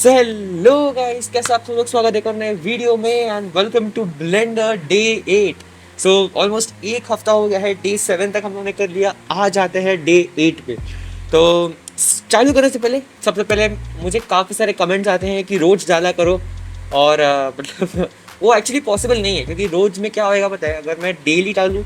Hello guys, कैसे आप सब लोग। स्वागत है एक और नए वीडियो में and welcome to Blender day 8। So almost एक हफ्ता हो गया है, डे 7 तक हम लोगों ने कर लिया। आज आते हैं डे 8 पे। तो चालू करने से पहले सबसे पहले मुझे काफ़ी सारे कमेंट्स आते हैं कि रोज़ डाला करो, और मतलब वो एक्चुअली पॉसिबल नहीं है, क्योंकि रोज़ में क्या होएगा पता है, अगर मैं डेली डालूँ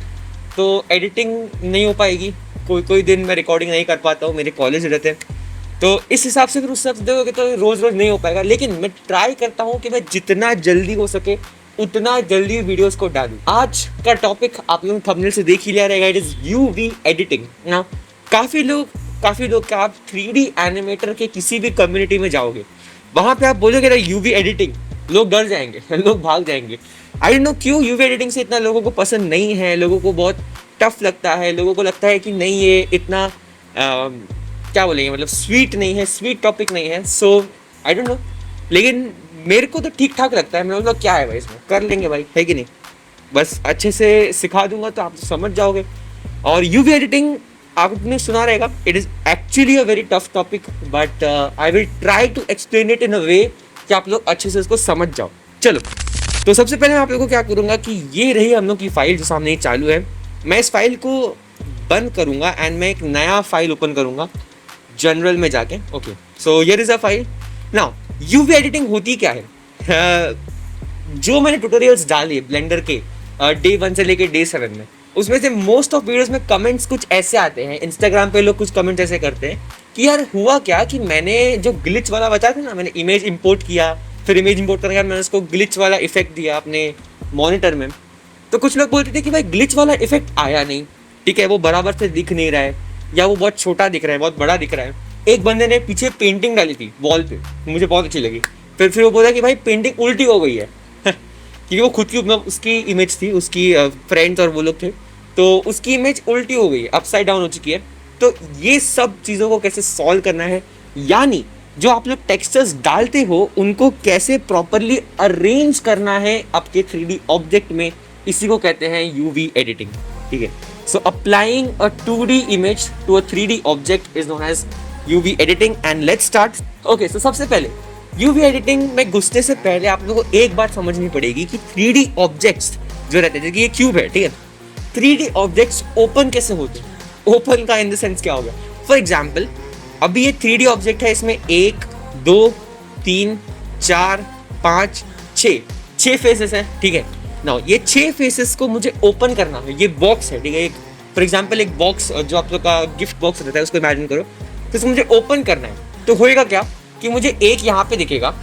तो एडिटिंग नहीं हो पाएगी। कोई कोई दिन मैं रिकॉर्डिंग नहीं कर पाता हूँ, मेरे कॉलेज रहते हैं, तो इस हिसाब से फिर उस सब देखोगे तो रोज़ रोज़ नहीं हो पाएगा। लेकिन मैं ट्राई करता हूँ कि मैं जितना जल्दी हो सके उतना जल्दी वीडियोस को डालूँ। आज का टॉपिक आप लोग थंबनेल से देख ही लिया रहेगा, इट इज़ यूवी एडिटिंग ना। काफ़ी लोग क्या, आप 3D एनिमेटर के किसी भी कम्युनिटी में जाओगे, वहाँ पे आप बोलोगे ना यूवी एडिटिंग, लोग डर जाएंगे लोग भाग जाएंगे। आई डोंट नो क्यों यूवी एडिटिंग से इतना लोगों को पसंद नहीं है, लोगों को बहुत टफ लगता है, लोगों को लगता है कि नहीं ये इतना क्या बोलेंगे, मतलब स्वीट नहीं है, स्वीट टॉपिक नहीं है। सो आई डोंट नो, लेकिन मेरे को तो ठीक ठाक लगता है। मैं मतलब क्या है भाई, इसमें कर लेंगे भाई, है कि नहीं। बस अच्छे से सिखा दूंगा तो आप तो समझ जाओगे। और यूवी एडिटिंग आपने सुना रहेगा, it is actually a very tough topic, but I will try to explain it in a way कि आप लोग अच्छे से उसको समझ जाओ। चलो, तो सबसे पहले मैं आप लोगों को क्या करूँगा कि ये रही हम लोग की फाइल जो सामने ही चालू है। मैं इस फाइल को बंद करूँगा एंड मैं एक नया फाइल ओपन करूँगा जनरल में जाके। Okay, so here is a file. Now UV editing होती क्या है? जो मैंने ट्यूटोरियल्स डाले ब्लेंडर के डे 1 से लेके डे 7 में, उसमें से मोस्ट ऑफ वीडियोस में कमेंट्स कुछ ऐसे आते हैं। इंस्टाग्राम पे लोग कुछ कमेंट्स ऐसे करते हैं कि यार हुआ क्या कि मैंने जो ग्लिच वाला बताया था ना, मैंने इमेज इंपोर्ट किया, फिर इमेज इंपोर्ट करने के बाद मैंने उसको ग्लिच वाला इफेक्ट दिया अपने मॉनिटर में। तो कुछ लोग बोलते थे कि भाई ग्लिच वाला इफेक्ट आया नहीं, ठीक है, वो बराबर से दिख नहीं रहा है, या वो बहुत छोटा दिख रहा है, बहुत बड़ा दिख रहा है। एक बंदे ने पीछे पेंटिंग डाली थी वॉल पे, मुझे बहुत अच्छी लगी। फिर वो बोला कि भाई पेंटिंग उल्टी हो गई है क्योंकि वो खुद की उसकी इमेज थी, उसकी फ्रेंड्स और वो लोग थे, तो उसकी इमेज उल्टी हो गई है, अपसाइड डाउन हो चुकी है। तो ये सब चीज़ों को कैसे सॉल्व करना है, यानी जो आप लोग टेक्सचर्स डालते हो उनको कैसे प्रॉपरली अरेंज करना है आपके 3D ऑब्जेक्ट में, इसी को कहते हैं यूवी एडिटिंग। ठीक है, so applying a 2D image to a 3D object is known as UV editing. And let's start. Okay, so सबसे पहले यूवी एडिटिंग में घुसने से पहले आप लोगों को एक बात समझनी पड़ेगी कि 3D ऑब्जेक्ट्स जो रहते हैं, जैसे कि ये क्यूब है, ठीक है, 3D ऑब्जेक्ट्स ओपन कैसे होते हैं। ओपन का इन द सेंस क्या होगा, फॉर एग्जाम्पल अभी ये 3D ऑब्जेक्ट है, इसमें 1 2 3 4 5 6 फेसेस हैं, ठीक है। नाउ ये 6 फेसेस को मुझे ओपन करना है। ये बॉक्स है, ठीक है, एक फॉर एग्जाम्पल एक बॉक्स जो आप लोग का गिफ्ट बॉक्स रहता है उसको इमेजिन करो, तो इसको मुझे ओपन करना है। तो होएगा क्या कि मुझे एक यहाँ पे दिखेगा,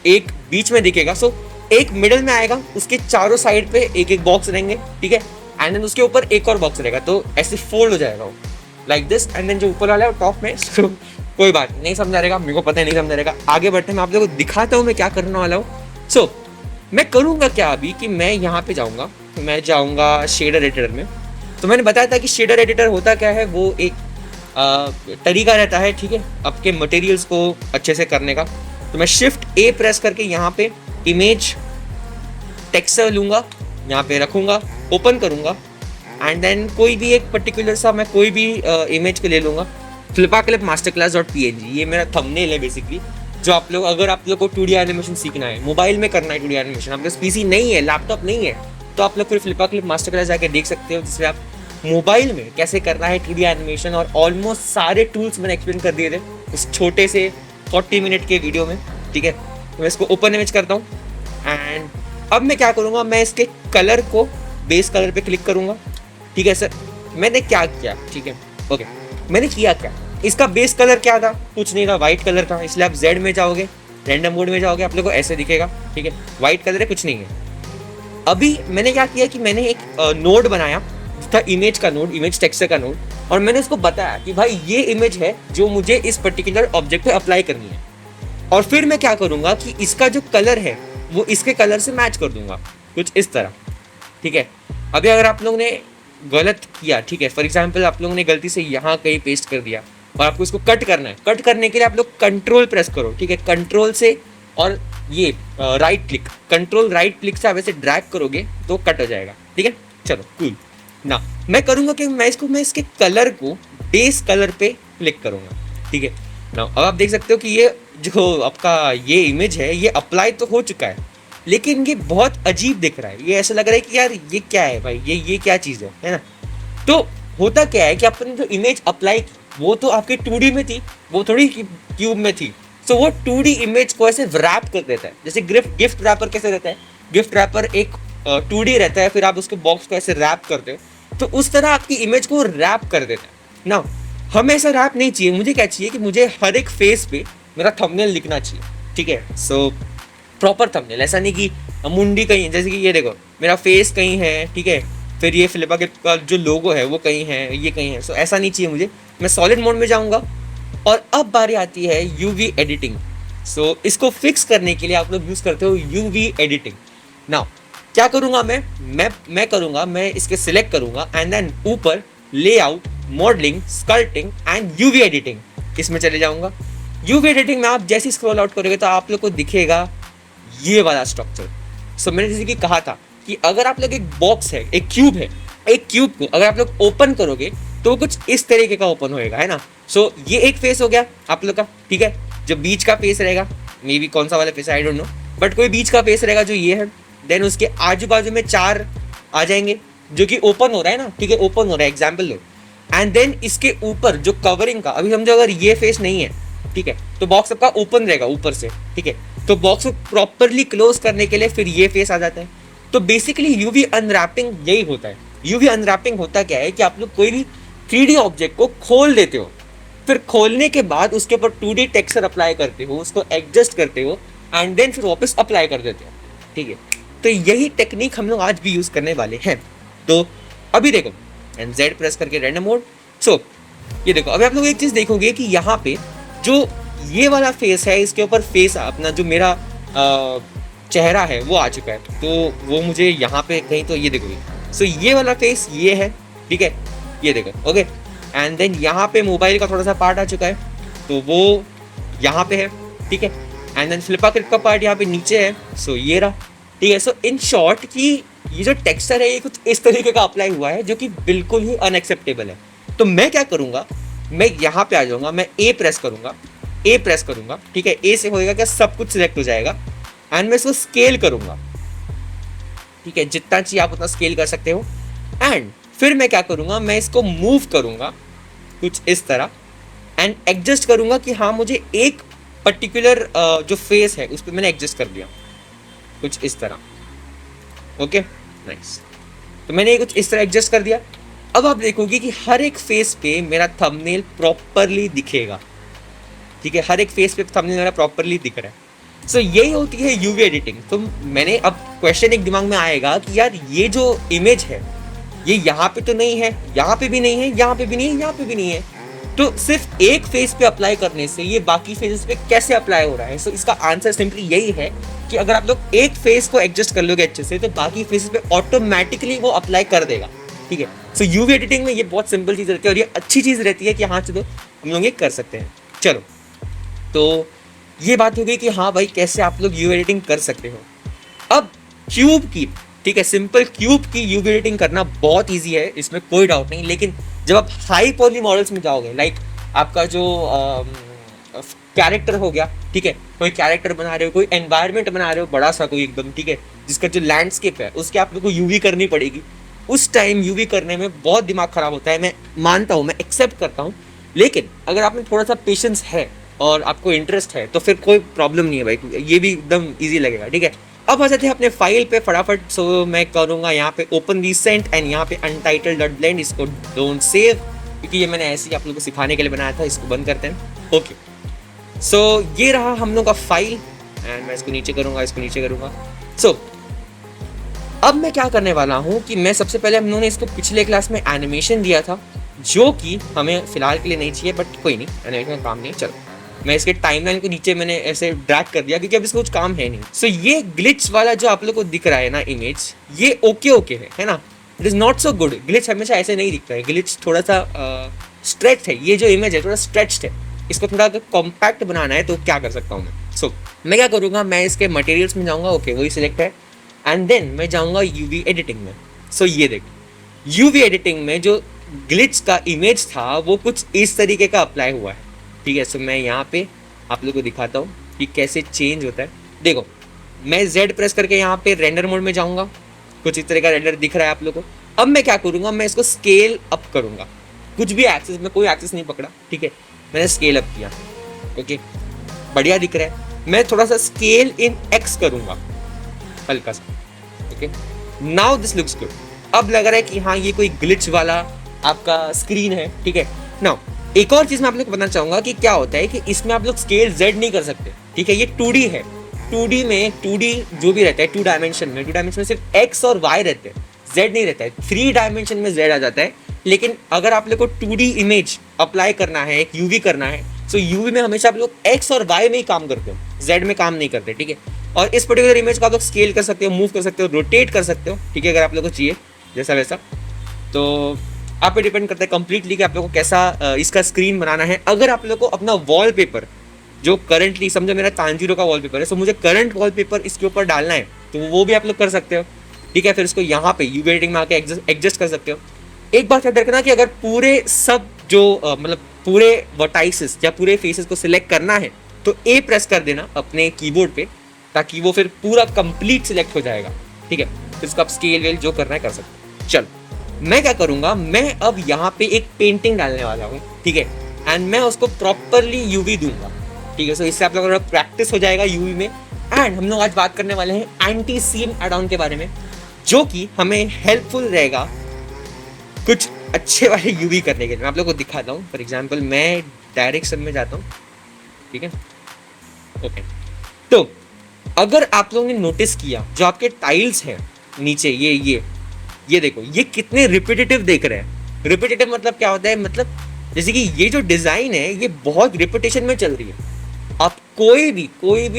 एक बीच में दिखेगा, सो एक मिडल में आएगा, उसके चारों साइड पे एक एक बॉक्स रहेंगे, ठीक है, एंड देन उसके ऊपर एक और बॉक्स रहेगा, तो ऐसे फोल्ड हो जाएगा वो लाइक दिस। एंड देन जो ऊपर वाला है वो टॉप में कोई बात नहीं समझा रहेगा, मेरे को पता है नहीं समझा रहेगा। आगे बढ़ते मैं आप लोगों को दिखाता हूँ मैं क्या करने वाला हूँ। सो मैं करूँगा क्या अभी कि मैं यहाँ पे जाऊँगा, तो मैं जाऊँगा शेडर एडिटर में। तो मैंने बताया था कि शेडर एडिटर होता क्या है, वो एक तरीका रहता है, ठीक है, आपके मटेरियल्स को अच्छे से करने का। तो मैं शिफ्ट ए प्रेस करके यहाँ पे इमेज टेक्सचर लूँगा, यहाँ पे रखूँगा, ओपन करूँगा, एंड देन कोई भी एक पर्टिकुलर सा मैं कोई भी इमेज को ले लूँगा, फ्लिपाक्लिप masterclass.png। ये मेरा थंबनेल है बेसिकली, जो आप लोग, अगर आप लोग को 2D एनिमेशन सीखना है, मोबाइल में करना है 2D एनिमेशन, आपके पास पीसी नहीं है, लैपटॉप नहीं है, तो आप लोग फिर फ्लिपाक्लिप मास्टर जाके देख सकते हो, जिसमें आप मोबाइल में कैसे करना है 2D एनिमेशन, और ऑलमोस्ट सारे टूल्स मैंने एक्सप्लेन कर दिए थे उस छोटे से 40 मिनट के वीडियो में, ठीक है। तो मैं इसको ओपन इमेज करता हूँ, एंड अब मैं क्या करूँगा, मैं इसके कलर को बेस कलर पे क्लिक करूँगा, ठीक है सर। मैंने क्या किया, ठीक है, ओके, मैंने किया क्या, इसका बेस कलर क्या था, कुछ नहीं था, वाइट कलर था। इसलिए आप जेड में जाओगे, रैंडम मोड में जाओगे, आप लोगों को ऐसे दिखेगा, ठीक है, वाइट कलर है, कुछ नहीं है। अभी मैंने क्या किया कि मैंने एक नोड बनाया, था इमेज का नोड, इमेज टेक्सचर का नोड, और मैंने उसको बताया कि भाई ये इमेज है जो मुझे इस पर्टिकुलर ऑब्जेक्ट पे अप्लाई करनी है। और फिर मैं क्या करूँगा कि इसका जो कलर है वो इसके कलर से मैच कर दूंगा, कुछ इस तरह, ठीक है। अभी अगर आप लोगों ने गलत किया, ठीक है, फॉर एग्जाम्पल आप लोगों ने गलती से यहाँ कहीं पेस्ट कर दिया और आपको इसको कट करना है, कट करने के लिए आप लोग कंट्रोल प्रेस करो, ठीक है, कंट्रोल से, और ये right click, control right click से आप ऐसे ड्रैग करोगे तो कट हो जाएगा, ठीक है। चलो कूल ना, मैं करूँगा कि मैं इसके कलर को बेस कलर पे क्लिक करूँगा, ठीक है ना। अब आप देख सकते हो कि ये जो आपका ये इमेज है ये अप्लाई तो हो चुका है, लेकिन ये बहुत अजीब दिख रहा है। ये ऐसा लग रहा है कि यार ये क्या है भाई, ये क्या चीज़ है ना। तो होता क्या है कि आपने जो इमेज अप्लाई की वो तो आपके 2D में थी, वो थोड़ी क्यूब में थी। सो वो 2D इमेज को ऐसे रैप कर देता है, जैसे गिफ्ट रैपर कैसे रहता है, गिफ्ट रैपर एक 2D रहता है, फिर आप उसके बॉक्स को ऐसे रैप करते हो, तो उस तरह आपकी इमेज को रैप कर देता है ना। हमें ऐसा रैप नहीं चाहिए, मुझे क्या चाहिए कि मुझे हर एक फेस पे मेरा थंबनेल लिखना चाहिए, ठीक है। सो प्रॉपर थंबनेल, ऐसा नहीं कि मुंडी कहीं, जैसे कि ये देखो मेरा फेस कहीं है, ठीक है, फिर ये फ्लिपा का जो लोगो है वो कहीं है, ये कहीं है। सो ऐसा नहीं चाहिए मुझे। मैं सॉलिड मोड में जाऊंगा और अब बारी आती है यूवी एडिटिंग। सो इसको फिक्स करने के लिए आप लोग यूज करते हो यूवी एडिटिंग। नाउ क्या करूंगा मैं करूंगा, मैं इसके सिलेक्ट करूंगा एंड देन ऊपर layout, modelling, sculpting and UV editing, इसमें चले जाऊंगा। यूवी एडिटिंग में आप जैसे स्क्रॉल आउट करोगे तो आप लोग को दिखेगा ये वाला स्ट्रक्चर। सो मैंने जैसे कि कहा था कि अगर आप लोग एक बॉक्स है, एक क्यूब है, एक क्यूब को अगर आप लोग ओपन करोगे तो कुछ इस तरीके का ओपन होएगा, है ना। सो ये एक फेस हो गया आप लोग का, ठीक है। जो बीच का फेस रहेगा, मे बी कौन सा वाला face I don't know, but कोई बीच का फेस रहेगा जो ये है। देन उसके आजू बाजू में 4 आ जाएंगे जो कि ओपन हो रहा है ना, ठीक है, ओपन हो रहा है, एग्जाम्पल लो। एंड देन इसके ऊपर जो कवरिंग का, अभी समझो अगर ये फेस नहीं है, ठीक है, तो बॉक्स आपका ओपन रहेगा ऊपर से, ठीक है। तो बॉक्स को प्रॉपरली क्लोज करने के लिए फिर ये फेस आ जाता है। तो बेसिकली यूवी अनरैपिंग यही होता है। यूवी अनरैपिंग होता क्या है कि आप लोग कोई भी 3D ऑब्जेक्ट को खोल देते हो, फिर खोलने के बाद उसके ऊपर 2D टेक्सचर अप्लाई करते हो, उसको एडजस्ट करते हो एंड देन फिर वापस अप्लाई कर देते हो, ठीक है। तो यही टेक्निक हम लोग आज भी यूज करने वाले हैं। तो अभी देखो एंड जेड प्रेस करके रैंडम मोड। सो ये देखो, अभी आप लोग एक चीज देखोगे कि यहाँ पे जो ये वाला फेस है, इसके ऊपर फेस अपना जो मेरा चेहरा है वो आ चुका है। तो वो मुझे यहाँ पे कहीं, तो ये देखो, सो ये वाला फेस ये है, ठीक है, ये देखो, ओके। एंड देन यहाँ पे मोबाइल का थोड़ा सा पार्ट आ चुका है, तो वो यहाँ पे है, ठीक है। एंड देन फ्लिपा क्लिप का पार्ट यहाँ पे नीचे है, सो ये रहा, ठीक है। सो इन शॉर्ट कि ये जो टेक्सचर है ये कुछ इस तरीके का अप्लाई हुआ है जो कि बिल्कुल ही अनएक्सेप्टेबल है। तो मैं क्या करूँगा, मैं यहाँ पे आ जाऊँगा, मैं ए प्रेस करूँगा, ठीक है। ए से होएगा क्या, सब कुछ सिलेक्ट हो जाएगा एंड मैं इसको स्केल करूँगा, ठीक है, जितना चाहिए आप उतना स्केल कर सकते हो। एंड फिर मैं क्या करूँगा, मैं इसको मूव करूँगा कुछ इस तरह एंड एडजस्ट करूँगा कि हाँ मुझे एक पर्टिकुलर जो फेस है उस पर मैंने एडजस्ट कर दिया कुछ इस तरह, ओके नाइस। तो मैंने ये कुछ इस तरह एडजस्ट कर दिया। अब आप देखोगे कि हर एक फेस पे मेरा थंबनेल प्रॉपरली दिखेगा, ठीक है, हर एक फेस पे थंबनेल मेरा प्रॉपरली दिख रहा है। सो यही होती है यूवी एडिटिंग। तो मैंने अब क्वेश्चन एक दिमाग में आएगा कि यार ये जो इमेज है ये यहाँ पे तो नहीं है, यहाँ पे भी नहीं है, यहाँ पे भी नहीं है, यहाँ पे भी नहीं है, तो सिर्फ एक फेस पे अप्लाई करने से ये बाकी फेसेस पे कैसे अप्लाई हो रहा है। सो इसका आंसर सिंपली यही है कि अगर आप लोग एक फेस को एडजस्ट कर लोगे अच्छे से तो बाकी फेसेस पे ऑटोमेटिकली वो अप्लाई कर देगा, ठीक है। सो यूवी एडिटिंग में ये बहुत सिंपल चीज़ रहती है और ये अच्छी चीज़ रहती है कि हाँ चलो हम लोग ये कर सकते हैं। चलो, तो ये बात हो गई कि हाँ भाई कैसे आप लोग यूवी एडिटिंग कर सकते हो। अब क्यूब की, ठीक है, सिंपल क्यूब की यूवी एडिटिंग करना बहुत ईजी है, इसमें कोई डाउट नहीं। लेकिन जब आप हाई पॉली मॉडल्स में जाओगे, लाइक आपका जो कैरेक्टर हो गया, ठीक है, कोई कैरेक्टर बना रहे हो, कोई एनवायरनमेंट बना रहे हो बड़ा सा कोई एकदम, ठीक है, जिसका जो लैंडस्केप है उसके आप लोग को यूवी करनी पड़ेगी। उस टाइम यूवी करने में बहुत दिमाग खराब होता है, मैं मानता हूँ, मैं एक्सेप्ट करता हूँ। लेकिन अगर आप में थोड़ा सा पेशेंस है और आपको इंटरेस्ट है तो फिर कोई प्रॉब्लम नहीं है भाई, ये भी एकदम ईजी लगेगा, ठीक है। अब आ जाते हैं अपने फाइल पे फटाफट। सो मैं करूँगा यहाँ पे ओपन रिसेंट एंड यहाँ पे अनटाइटल्ड डॉट ब्लेंड, इसको डोंट सेव क्योंकि ये मैंने ऐसे ही आप लोगों को सिखाने के लिए बनाया था। इसको बंद करते हैं, ओके। सो ये रहा हम लोग का फाइल एंड मैं इसको नीचे करूँगा, इसको नीचे करूँगा। सो अब मैं क्या करने वाला हूँ कि मैं सबसे पहले हम लोगों ने इसको पिछले क्लास में एनिमेशन दिया था जो कि हमें फिलहाल के लिए नहीं चाहिए, बट कोई नहीं, एनिमेशन का काम नहीं। चलो मैं इसके टाइमलाइन को नीचे मैंने ऐसे ड्रैग कर दिया क्योंकि अब इसको कुछ काम है नहीं। सो ये ग्लिच वाला जो आप लोग को दिख रहा है ना इमेज, ये ओके है ना, it is not so good. Glitch हमेशा ऐसे नहीं दिखता है, ग्लिच थोड़ा सा स्ट्रेच है। ये जो इमेज है थोड़ा स्ट्रेच्ड है, इसको थोड़ा कॉम्पैक्ट बनाना है तो क्या कर सकता हूँ मैं। सो मैं क्या करूँगा, मैं इसके मटेरियल्स में जाऊँगा, ओके वही सिलेक्ट है एंड देन मैं जाऊँगा यूवी एडिटिंग में। सो ये देखो यूवी एडिटिंग में जो ग्लिच का इमेज था वो कुछ इस तरीके का अप्लाई हुआ है, ठीक है। सो मैं यहाँ पे आप लोगों को दिखाता हूँ कि कैसे चेंज होता है। देखो, मैं Z प्रेस करके यहाँ पे रेंडर मोड में जाऊँगा, कुछ इस तरह का रेंडर दिख रहा है आप लोगों को। अब मैं क्या करूँगा, मैं इसको स्केल अप करूँगा, कुछ भी एक्सेस में कोई एक्सेस नहीं पकड़ा, ठीक है, मैंने स्केल अप किया, ओके, बढ़िया दिख रहा है। मैं थोड़ा सा स्केल इन X करूँगा, हल्का सा, okay, now this looks good. अब लग रहा है कि हाँ ये कोई ग्लिच वाला आपका स्क्रीन है, ठीक है। नाउ एक और चीज मैं आप लोग को बताना चाहूंगा कि क्या होता है कि इसमें आप लोग स्केल Z नहीं कर सकते, ठीक है, ये 2D है। 2D में 2D जो भी रहता है 2 डायमेंशन में सिर्फ X और Y रहते हैं, Z नहीं रहता है। 3 डायमेंशन में Z आ जाता है, लेकिन अगर आप लोग को 2D इमेज अप्लाई करना है, एक UV करना है, तो UV में हमेशा आप लोग X और Y में ही काम करते हो, Z में काम नहीं करते, ठीक है। और इस पर्टिकुलर इमेज को आप लोग स्केल कर सकते हो, मूव कर सकते हो, रोटेट कर सकते हो, ठीक है, अगर आप लोग को चाहिए जैसा वैसा। तो आप पे डिपेंड करता है कंप्लीटली कि आप लोग को कैसा इसका स्क्रीन बनाना है। अगर आप लोग को अपना वॉलपेपर जो करंटली, समझो मेरा तांजीरो का वॉलपेपर है, तो मुझे करंट वॉलपेपर इसके ऊपर डालना है, तो वो भी आप लोग कर सकते हो, ठीक है। फिर इसको यहाँ पे यूवी एडिटिंग में आके एडजस्ट कर सकते हो। एक बात याद रखना कि अगर पूरे सब जो मतलब पूरे वर्टाइसेस या पूरे फेसेस को सिलेक्ट करना है तो ए प्रेस कर देना अपने कीबोर्ड पे, ताकि वो फिर पूरा कंप्लीट सिलेक्ट हो जाएगा, ठीक है। फिर इसको आप स्केल वेल जो करना है कर सकते हो। चलो मैं क्या करूंगा, मैं अब यहाँ पे एक पेंटिंग डालने वाला हूँ, ठीक है, एंड मैं उसको प्रॉपरली यूवी दूंगा, ठीक है। सो इससे आप लोगों का प्रैक्टिस हो जाएगा यूवी में। एंड हम लोग आज बात करने वाले हैं एंटी सीम एड ऑन के बारे में, जो कि हमें हेल्पफुल रहेगा कुछ अच्छे वाले यूवी करने के लिए। मैं आप लोगों को दिखाता हूँ। फॉर एग्जाम्पल मैं डायरेक्शन में जाता हूँ, ठीक है, ओके। तो अगर आप लोगों ने नोटिस किया, जो आपके टाइल्स हैं नीचे, ये देखो, ये कितने रिपीटेटिव देख रहे हैं। रिपीटेटिव मतलब क्या होता है, मतलब जैसे कि ये जो डिजाइन है ये बहुत रिपीटेशन में चल रही है। आप कोई भी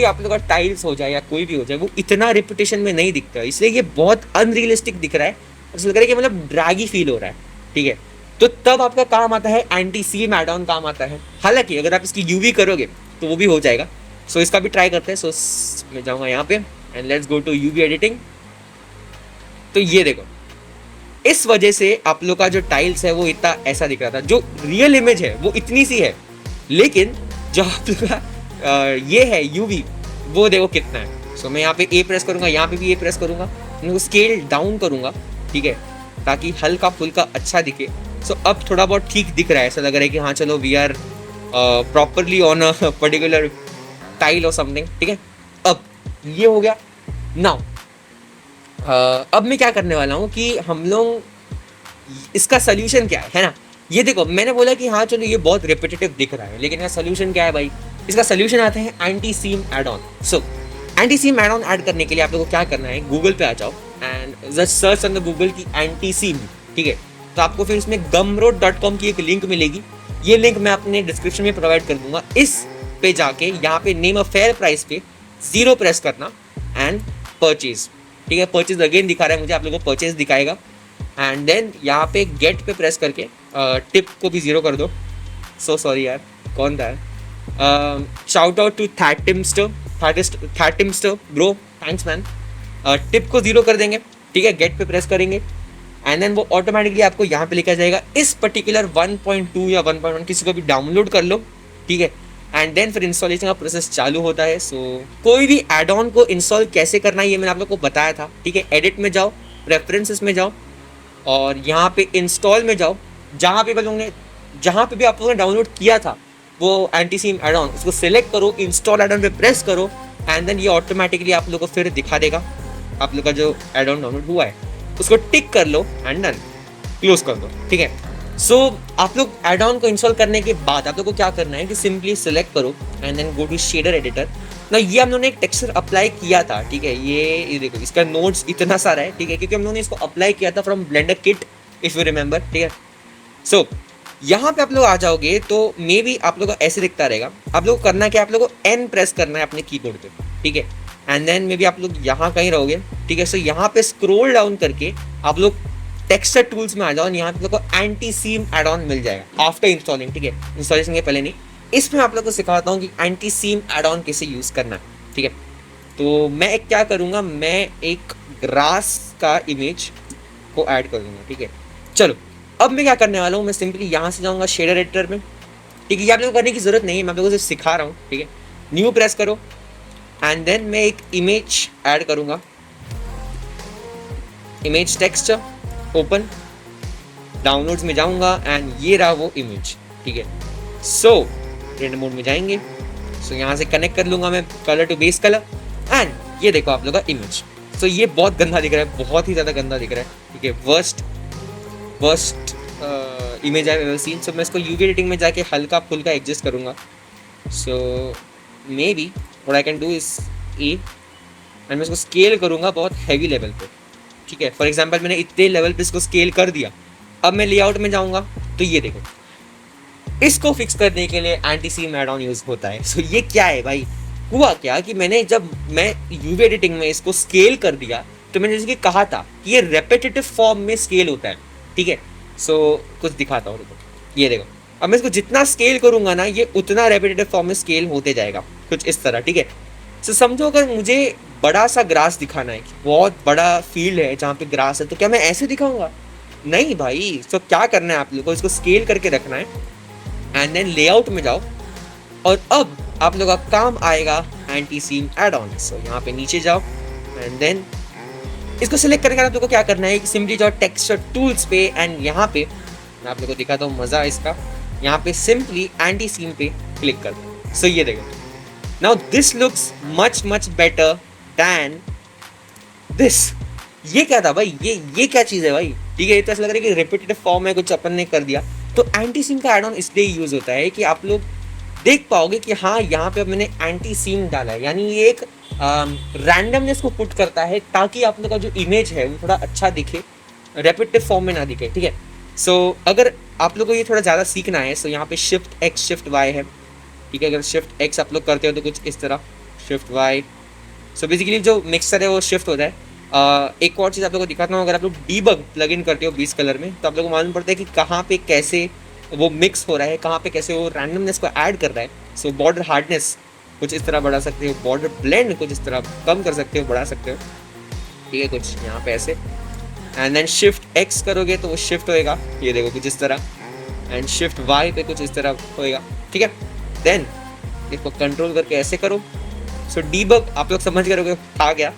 आप लोग का टाइल्स हो जाए या कोई भी हो जाए, वो इतना रिपीटेशन में नहीं दिखता, इसलिए ये बहुत अनरियलिस्टिक दिख रहा है, ऐसा लग रहा है कि मतलब ड्रैगी फील हो रहा है, ठीक है। तो तब आपका काम आता है एंटी सीम एड ऑन काम आता है। हालांकि अगर आप इसकी यूवी करोगे तो वो भी हो जाएगा। सो इसका भी ट्राई करते हैं। सो मैं जाऊंगा यहाँ पे and let's go to UV editing. तो ये देखो, इस वजह से आप लोग का जो टाइल्स है वो इतना ऐसा दिख रहा था, जो रियल इमेज है वो इतनी सी है, लेकिन जो आप लोग का ये है यूवी, वो देखो कितना है। सो मैं यहाँ पे ए प्रेस करूंगा, यहाँ पे भी ए प्रेस करूंगा, मैं स्केल डाउन करूंगा, ठीक है, ताकि हल्का फुल्का अच्छा दिखे। सो अब थोड़ा बहुत ठीक दिख रहा है, ऐसा लग रहा है कि हाँ चलो we are properly on a particular tile और समथिंग, ठीक है। अब ये हो गया। नाउ अब मैं क्या करने वाला हूँ कि हम लोग इसका सोल्यूशन क्या है ना। ये देखो, मैंने बोला कि हाँ चलो ये बहुत रिपीटेटिव दिख रहा है, लेकिन इसका सोल्यूशन क्या है भाई। इसका सोल्यूशन आता है anti seam add on. So anti seam add on add करने के लिए आप लोगों को क्या करना है, गूगल पे आ जाओ and just search on the Google की एंटी सीम, ठीक है। तो आपको फिर इसमें gumroad.com की एक लिंक मिलेगी। ये लिंक मैं अपने डिस्क्रिप्शन में प्रोवाइड कर दूंगा। इस पे जाके यहाँ पे नेम अ फेयर प्राइस पे 0 प्रेस करना एंड परचेज, ठीक है। परचेज अगेन दिखा रहा है मुझे, आप लोगों को परचेज दिखाएगा। एंड देन यहाँ पे गेट पे प्रेस करके टिप को भी 0 कर दो। सो सॉरी यार, कौन था? Shout out to that mister bro, thanks man. Tip को 0 कर देंगे, ठीक है, गेट पे प्रेस करेंगे एंड देन वो ऑटोमेटिकली आपको यहाँ पे लेकर जाएगा। इस पर्टिकुलर 1.2 या 1.1 किसी को भी डाउनलोड कर लो, ठीक है, एंड देन फिर इंस्टॉलेशन का प्रोसेस चालू होता है। सो कोई भी एड ऑन को इंस्टॉल कैसे करना है ये मैंने आप लोग को बताया था, ठीक है। एडिट में जाओ, प्रेफरेंसेस में जाओ और यहाँ पे इंस्टॉल में जाओ। जहाँ पे भी आप लोगों ने डाउनलोड किया था वो एंटी सीम एड ऑन, उसको सिलेक्ट करो, इंस्टॉल एड ऑन पे प्रेस करो एंड देन ये ऑटोमेटिकली आप लोग को फिर दिखा देगा आप लोग का जो एड ऑन डाउनलोड हुआ है, उसको टिक कर लो एंड डन, क्लोज कर दो, ठीक है। सो आप लोग एड ऑन को इंस्टॉल करने के बाद आप लोग को क्या करना है कि सिंपली सिलेक्ट करो and then go to shader editor. ना ये हम लोगों ने एक टेक्सचर अप्लाई किया था, ठीक है, ये देखो इसका नोट्स इतना सारा है, ठीक है, क्योंकि हम लोगों ने इसको अप्लाई किया था from blender kit if you remember, ठीक है। सो यहाँ पे आप लोग आ जाओगे तो मे बी आप लोग को ऐसे दिखता रहेगा। आप लोग को करना क्या, आप लोग को एन प्रेस करना है अपने कीबोर्ड पे, ठीक है, एंड देन मे बी आप लोग यहाँ कहीं रहोगे, ठीक है। सो यहाँ पे स्क्रॉल डाउन करके आप लोग टेक्सचर टूल्स में आ जाओ, यहाँ पे आपको एंटी सीम एड ऑन मिल जाएगा आफ्टर इंस्टॉलिंग, ठीक है, इंस्टॉलेशन के पहले नहीं। इसमें आप लोग को सिखाता हूँ कि एंटी सीम एड ऑन कैसे यूज़ करना है, ठीक है। तो मैं एक क्या करूँगा, मैं एक ग्रास का इमेज को ऐड कर दूँगा, ठीक है। चलो अब मैं क्या करने वाला हूँ, मैं सिंपली यहाँ से जाऊँगा शेडर एडिटर में, ठीक है। ये आप लोगों को करने की जरूरत नहीं है, मैं आप लोगों को सिर्फ सिखा रहा हूँ, ठीक है। न्यू प्रेस करो एंड देन मैं एक इमेज ऐड करूँगा, इमेज टेक्सचर, ओपन, डाउनलोड्स में जाऊँगा एंड ये रहा वो इमेज, ठीक है। सो रेंडर मोड में जाएंगे, सो यहाँ से कनेक्ट कर लूँगा मैं colour to base colour and ये देखो आप लोग का इमेज। सो ये बहुत गंदा दिख रहा है, बहुत ही ज़्यादा गंदा दिख रहा है, ठीक है। Worst image I ever seen. So मैं इसको यूवी एडिटिंग में जाके हल्का फुल्का एडजस्ट करूँगा। So maybe what I can do is uh and मैं इसको स्केल करूँगा बहुत हैवी लेवल पे, ठीक है। फॉर एग्जांपल मैंने इतने लेवल पे इसको स्केल कर दिया। अब मैं लेआउट में जाऊँगा तो ये देखो, इसको फिक्स करने के लिए anti seam add on use होता है। सो ये क्या है भाई, हुआ क्या कि जब मैं यूवी एडिटिंग में इसको स्केल कर दिया तो मैंने जैसे कि कहा था कि ये रेपिटेटिव फॉर्म में स्केल होता है, ठीक है। सो कुछ दिखाता हूँ, ये देखो, अब मैं इसको जितना स्केल करूंगा ना ये उतना रेपिटेटिव फॉर्म में स्केल होते जाएगा, कुछ इस तरह, ठीक है। सो समझो अगर मुझे बड़ा सा ग्रास दिखाना है, बहुत बड़ा फील्ड है जहाँ पे ग्रास है, तो क्या मैं ऐसे दिखाऊंगा? नहीं भाई। सो क्या करना है आप लोगों को, इसको स्केल करके रखना है एंड देन लेआउट में जाओ और अब आप लोगों का काम आएगा एंटी सीम एड ऑन। सो यहाँ पे नीचे जाओ एंड देन इसको सिलेक्ट करने के बाद आप लोगों को क्या करना है कि सिंपली जाओ टेक्सचर टूल्स पे एंड यहाँ पे मैं आप लोगों को दिखाता हूँ मज़ा इसका, यहाँ पे सिंपली एंटी सीम पे क्लिक कर दो। सो ये देखो, now this looks much better than this. ये क्या था भाई, ये क्या चीज़ है भाई, ठीक है। ये तो ऐसा लग रहा है कि रिपीटेटिव फॉर्म में कुछ अपन ने कर दिया। तो एंटी सीम का एड ऑन इसलिए यूज़ होता है कि आप लोग देख पाओगे कि हाँ यहाँ पे अब मैंने एंटी सीम डाला है, यानी ये एक रैंडमनेस को पुट करता है ताकि आप लोग का जो इमेज है वो थोड़ा अच्छा दिखे, रेपिटेटिव फॉर्म में ना दिखे, ठीक है। सो अगर आप लोग को ये थोड़ा ज़्यादा सीखना है, सो यहाँ पे शिफ्ट एक्स शिफ्ट वाई है, ठीक है। अगर शिफ्ट एक्स आप लोग करते हो तो कुछ इस तरह, शिफ्ट वाई। सो बेसिकली जो मिक्सर है वो शिफ्ट होता है। एक और चीज़ आप लोग को दिखाता हूँ, अगर आप लोग डीबग प्लग इन करते हो 20 कलर में तो आप लोग को मालूम पड़ता है कि कहाँ पे कैसे वो मिक्स हो रहा है, कहाँ पे कैसे वो रैंडमनेस को ऐड कर रहा है। सो बॉर्डर हार्डनेस कुछ इस तरह बढ़ा सकते हो, बॉर्डर ब्लेंड कुछ इस तरह कम कर सकते हो, बढ़ा सकते हो, ठीक है, कुछ यहाँ पे ऐसे। एंड देन शिफ्ट एक्स करोगे तो वो शिफ्ट होएगा, ये देखो कुछ इस तरह, एंड शिफ्ट वाई पे कुछ इस तरह होएगा, ठीक है। देन इसको कंट्रोल करके ऐसे करो। सो डीबग आप लोग समझ करोगे आ गया,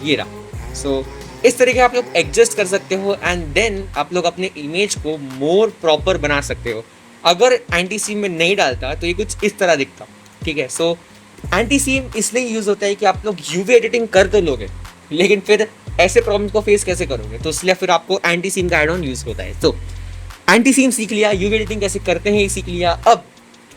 ये रहा। सो इस तरीके आप लोग एडजस्ट कर सकते हो एंड देन आप लोग अपने इमेज को मोर प्रॉपर बना सकते हो। अगर एंटी सीम में नहीं डालता तो ये कुछ इस तरह दिखता, ठीक है। सो एंटी सीम इसलिए यूज़ होता है कि आप लोग यूवी एडिटिंग कर तो लोगे लेकिन फिर ऐसे प्रॉब्लम को फेस कैसे करोगे, तो इसलिए फिर आपको एंटी सीम का एड ऑन यूज़ होता है। तो एंटी सीम सीख लिया, यूवी एडिटिंग कैसे करते हैं ये सीख लिया। अब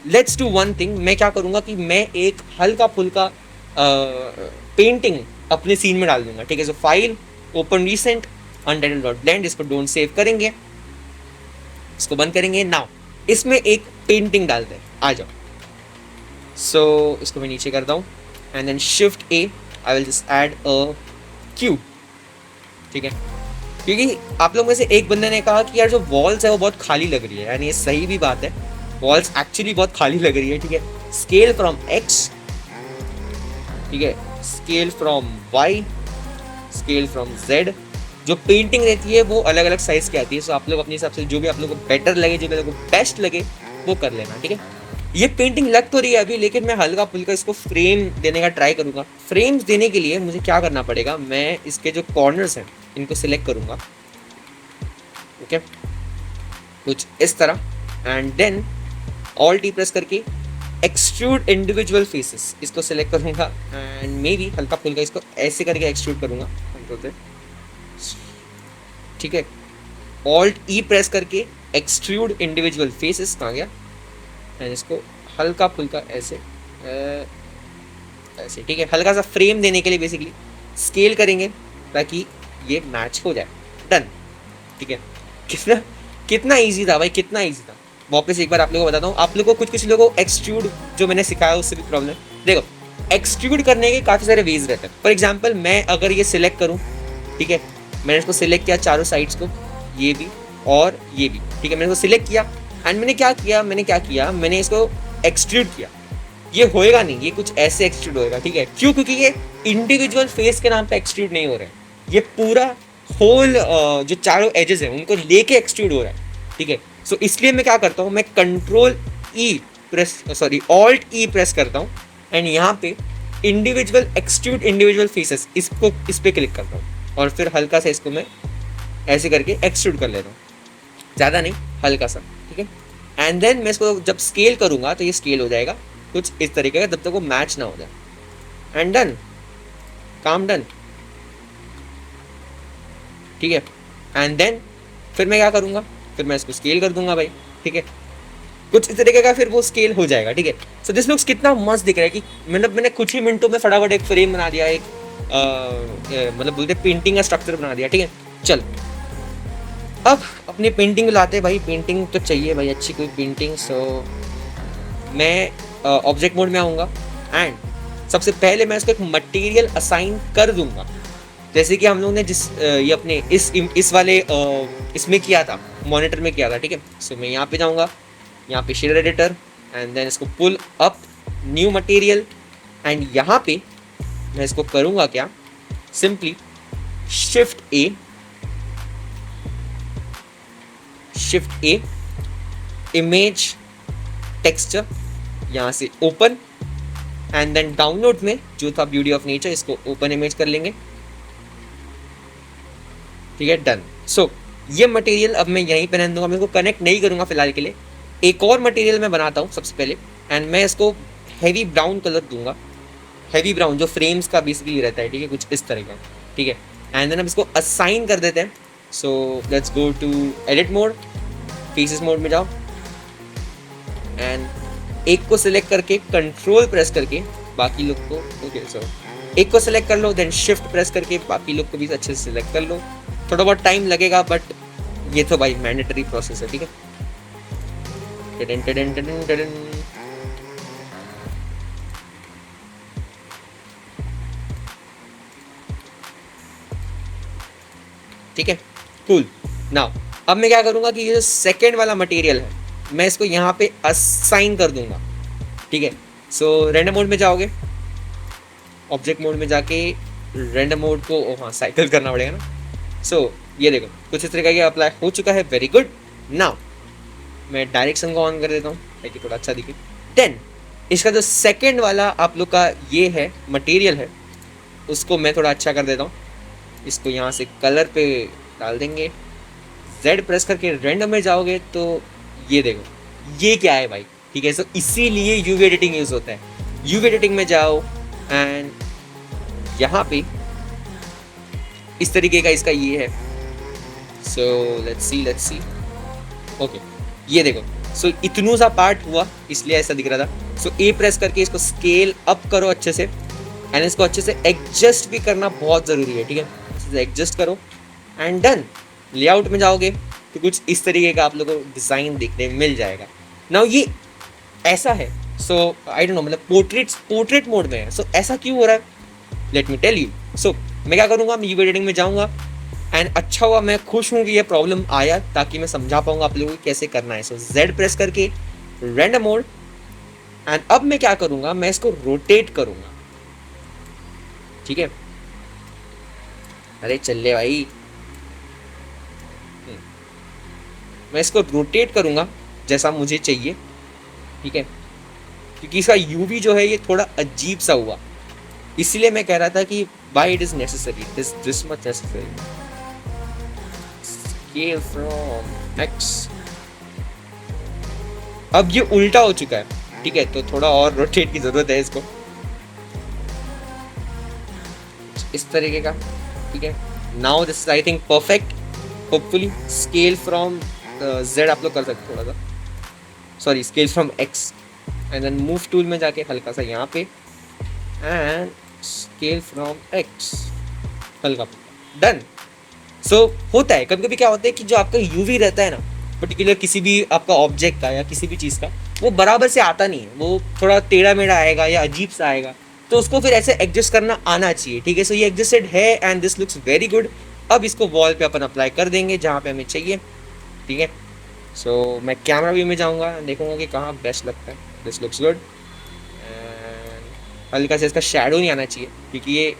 लेट्स डू वन थिंग, मैं क्या करूँगा कि मैं एक हल्का फुल्का पेंटिंग अपने सीन में डाल दूंगा, ठीक है। So file, open recent, untitled dot blend, इसको डोंट सेव करेंगे, इसको बंद करेंगे। नाउ इसमें एक पेंटिंग डालते हैं, आ जाओ। सो इसको मैं नीचे करता हूँ and then shift A, I will just add a cube, ठीक है। क्योंकि आप लोग में से एक बंदे ने कहा कि यार जो वॉल्स है वो बहुत खाली लग रही है, यानी ये सही भी बात है, वॉल्स एक्चुअली बहुत खाली लग रही है, ठीक है। स्केल फ्रॉम एक्स, ठीक है, scale from Y, scale from Z. जो पेंटिंग रहती है वो अलग अलग साइज की आती है। सो आप लोग अपने हिसाब से जो भी आप लोग को बेटर लगे, जो भी आप लोग को बेस्ट लगे वो कर लेना, ठीक है। ये पेंटिंग लग तो रही है अभी, लेकिन मैं हल्का फुल्का इसको फ्रेम देने का ट्राई करूँगा। फ्रेम्स देने के लिए मुझे क्या करना पड़ेगा, मैं इसके जो कॉर्नर्स हैं इनको सिलेक्ट करूँगा, ओके, कुछ इस तरह, and then Alt press करके एक्सट्रूड इंडिविजुअल फेसेस इसको सिलेक्ट करूँगा एंड मे बी हल्का फुल्का इसको ऐसे करके एक्सट्रूड करूँगा, कंट्रोल से, ठीक है। ऑल्ट ई प्रेस करके एक्सट्रूड इंडिविजुअल फेसेस कहाँ गया, एंड इसको हल्का फुल्का ऐसे ऐसे, ठीक है। हल्का सा फ्रेम देने के लिए बेसिकली स्केल करेंगे ताकि ये मैच हो जाए, डन, ठीक है। कितना कितना ईजी था भाई, कितना ईजी था। वापस एक बार आप लोगों को बताता हूँ, आप लोगों को कुछ लोगों को एक्सट्रूड जो मैंने सिखाया उससे भी प्रॉब्लम। देखो एक्सट्रूड करने के काफ़ी सारे वेज रहते हैं। फॉर एग्जांपल मैं अगर ये सिलेक्ट करूँ, ठीक है, मैंने इसको सिलेक्ट किया चारों साइड्स को, ये भी और ये भी, ठीक है, मैंने इसको सिलेक्ट किया एंड मैंने क्या किया, मैंने इसको एक्सट्रूड किया। ये होएगा नहीं, ये कुछ ऐसे एक्सट्रूड होएगा, ठीक है। क्यों? क्योंकि ये इंडिविजुअल फेस के नाम पे एक्सट्रूड नहीं हो रहा है, ये पूरा होल जो चारों एजेस हैं उनको लेके एक्सट्रूड हो रहा है, ठीक है। सो इसलिए मैं क्या करता हूँ, मैं कंट्रोल ई प्रेस ऑल्ट ई प्रेस करता हूँ एंड यहाँ पे इंडिविजुअल एक्सट्रूड इंडिविजुअल फेसेस इसको इस पर क्लिक करता हूँ और फिर हल्का सा इसको मैं ऐसे करके एक्सट्रूड कर लेता हूँ, ज़्यादा नहीं, हल्का सा, ठीक है। एंड देन मैं इसको जब स्केल करूँगा तो ये स्केल हो जाएगा कुछ इस तरीके का, जब तक वो मैच ना हो जाए। एंड डन, काम डन, ठीक है। एंड देन फिर मैं क्या करूँगा, फिर मैं इसको स्केल कर दूंगा भाई, ठीक है, कुछ इस तरीके का, फिर वो स्केल हो जाएगा, ठीक है। सो दिस लुक्स कितना मस्त दिख रहा है कि मतलब मैंने कुछ ही मिनटों में फटाफट एक फ्रेम बना दिया, एक मतलब बोलते पेंटिंग का स्ट्रक्चर बना दिया, ठीक है। चल अब अपनी पेंटिंग लाते भाई, पेंटिंग तो चाहिए भाई, अच्छी कोई पेंटिंग। सो मैं ऑब्जेक्ट मोड में आऊँगा एंड सबसे पहले मैं इसको एक मटेरियल असाइन कर दूंगा, जैसे कि हम लोगों ने जिस ये अपने इस वाले इसमें किया था, मॉनिटर में किया था, ठीक है। सो मैं यहाँ पे जाऊँगा, यहाँ पे शेडर एडिटर एंड देन इसको pull up new material and यहाँ पे मैं इसको करूँगा क्या, simply shift A image texture, यहाँ से ओपन एंड देन डाउनलोड में जो था ब्यूटी ऑफ नेचर, इसको ओपन इमेज कर लेंगे, ठीक है, डन। सो ये मटेरियल अब मैं यहीं पे रहने दूंगा, मैं इसको कनेक्ट नहीं करूंगा फिलहाल के लिए। एक और मटेरियल मैं बनाता हूँ सबसे पहले एंड मैं इसको हैवी ब्राउन कलर दूंगा, हैवी ब्राउन जो फ्रेम्स का बेसिकली रहता है, ठीक है, कुछ इस तरह का, ठीक है। एंड देन अब इसको असाइन कर देते हैं। So let's go to edit mode, faces mode में जाओ एंड एक को सिलेक्ट करके कंट्रोल प्रेस करके बाकी लोग को, ओके, सो एक को सिलेक्ट कर लो, देन शिफ्ट प्रेस करके बाकी लोग को भी अच्छे से सिलेक्ट कर लो। थोड़ा बहुत टाइम लगेगा बट ये तो भाई मैंडेटरी प्रोसेस है, ठीक है। टिडन टिडन टिडन टिडन। ठीक है, कूल। नाउ अब मैं क्या करूंगा कि ये जो सेकेंड वाला मटेरियल है मैं इसको यहाँ पे असाइन कर दूंगा, ठीक है। सो रैंडम मोड में जाओगे, ऑब्जेक्ट मोड में जाके रैंडम मोड को हाँ साइकिल करना पड़ेगा ना। सो ये देखो कुछ इस तरीके का अप्लाई हो चुका है, वेरी गुड। नाउ मैं डायरेक्शन को ऑन कर देता हूँ ताकि थोड़ा अच्छा दिखे। देन इसका जो सेकेंड वाला आप लोग का ये है मटेरियल है, उसको मैं थोड़ा अच्छा कर देता हूँ। इसको यहाँ से कलर पे डाल देंगे, जेड प्रेस करके रैंडम में जाओगे तो ये देखो ये क्या है भाई, ठीक है। सो इसीलिए यूवी एडिटिंग यूज होता है। यूवी एडिटिंग में जाओ एंड यहाँ पे इस तरीके का इसका ये है। सो लेट्स सी ओके, ये देखो। सो इतना सा पार्ट हुआ इसलिए ऐसा दिख रहा था। सो ए प्रेस करके इसको स्केल अप करो अच्छे से एंड इसको अच्छे से एडजस्ट भी करना बहुत ज़रूरी है, ठीक है। अच्छे से एडजस्ट करो एंड डन। लेआउट में जाओगे तो कुछ इस तरीके का आप लोगों को डिज़ाइन देखने मिल जाएगा। नाउ ये ऐसा है, सो आई डोंट नो, मतलब पोर्ट्रेट मोड में है। सो ऐसा क्यों हो रहा है, लेट मी टेल यू। सो मैं क्या करूँगा, मैं यूवी एडिटिंग में जाऊँगा एंड अच्छा हुआ, मैं खुश हूँ कि ये प्रॉब्लम आया ताकि मैं समझा पाऊँगा आप लोगों को कैसे करना है। सो जेड प्रेस करके रैंडम मोड एंड अब मैं क्या करूँगा, मैं इसको रोटेट करूँगा, ठीक है। अरे चल ले भाई, मैं इसको रोटेट करूँगा जैसा मुझे चाहिए, ठीक है, क्योंकि इसका यूवी जो है ये थोड़ा अजीब सा हुआ, इसलिए मैं कह रहा था कि why it is necessary, this much necessary. Scale from x, अब ये उल्टा हो चुका है, ठीक है, तो थोड़ा और रोटेट की जरूरत है इसको, इस तरीके का, ठीक है। Now this is I think perfect. Hopefully scale from Z आप लोग कर सकते थोड़ा सा, sorry scale from X and then move tool में जाके हल्का सा यहाँ पे एंड स्केल फ्रॉम एक्स हल्का, डन। सो होता है कभी कभी क्या होता है कि जो आपका यूवी रहता है ना, पर्टिकुलर किसी भी आपका ऑब्जेक्ट का या किसी भी चीज़ का, वो बराबर से आता नहीं है, वो थोड़ा टेढ़ा मेढ़ा आएगा या अजीब सा आएगा, तो उसको फिर ऐसे एडजस्ट करना आना चाहिए, ठीक है। सो ये एडजस्टेड है and this looks very good. अब इसको वॉल पे अपन अप्लाई कर देंगे जहाँ पे हमें चाहिए, ठीक है। सो मैं कैमरा व्यू में जाऊँगा, देखूँगा कि कहाँ बेस्ट लगता है। दिस लुक्स गुड एंड हल्का से इसका शेडो नहीं आना चाहिए क्योंकि ये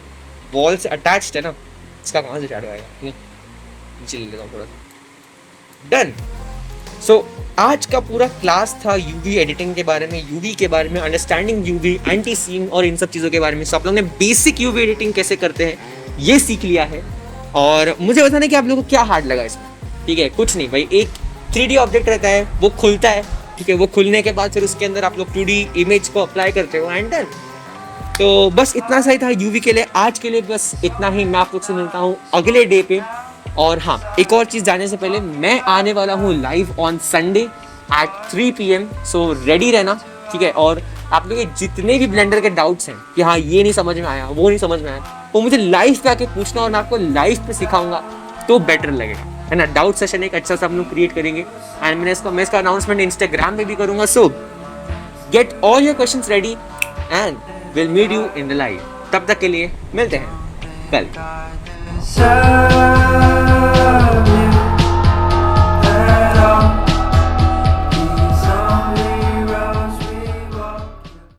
वॉल से अटैच्ड है ना, इसका कहाँ से शेडो आएगा, नीचे ले लेता हूँ थोड़ा सा, डन। सो आज का पूरा क्लास था यूवी एडिटिंग के बारे में, यूवी के बारे में, अंडरस्टैंडिंग यूवी, एंटी सीन और इन सब चीज़ों के बारे में। सो आप लोगों ने बेसिक यूवी एडिटिंग कैसे करते हैं ये सीख लिया है। और मुझे बताना कि आप लोगों को क्या हार्ड लगा इसमें। ठीक है, कुछ नहीं भाई, एक 3D ऑब्जेक्ट रहता है, वो खुलता है। ठीक है, वो खुलने के बाद फिर उसके अंदर आप लोग 2D इमेज को अप्लाई करते हो एंड डन। तो बस इतना सा ही था यूवी के लिए। आज के लिए बस इतना ही। मैं आप लोग से मिलता हूँ अगले डे पे। और हाँ, एक और चीज़ जाने से पहले, मैं आने वाला हूँ live on Sunday at 3 PM। So ready रहना। ठीक है, और आप लोग के जितने भी ब्लेंडर के डाउट्स हैं कि हाँ ये नहीं समझ में आया, वो नहीं समझ में आया, वो मुझे लाइव पे आके पूछना और मैं आपको लाइव पे सिखाऊंगा तो बेटर लगेगा, है ना। डाउट सेशन एक अच्छा सा हम लोग क्रिएट करेंगे एंड मैं इसका अनाउंसमेंट इंस्टाग्राम पे भी करूंगा। So get all your questions ready and will meet you in the live. तब तक के लिए मिलते हैं कल।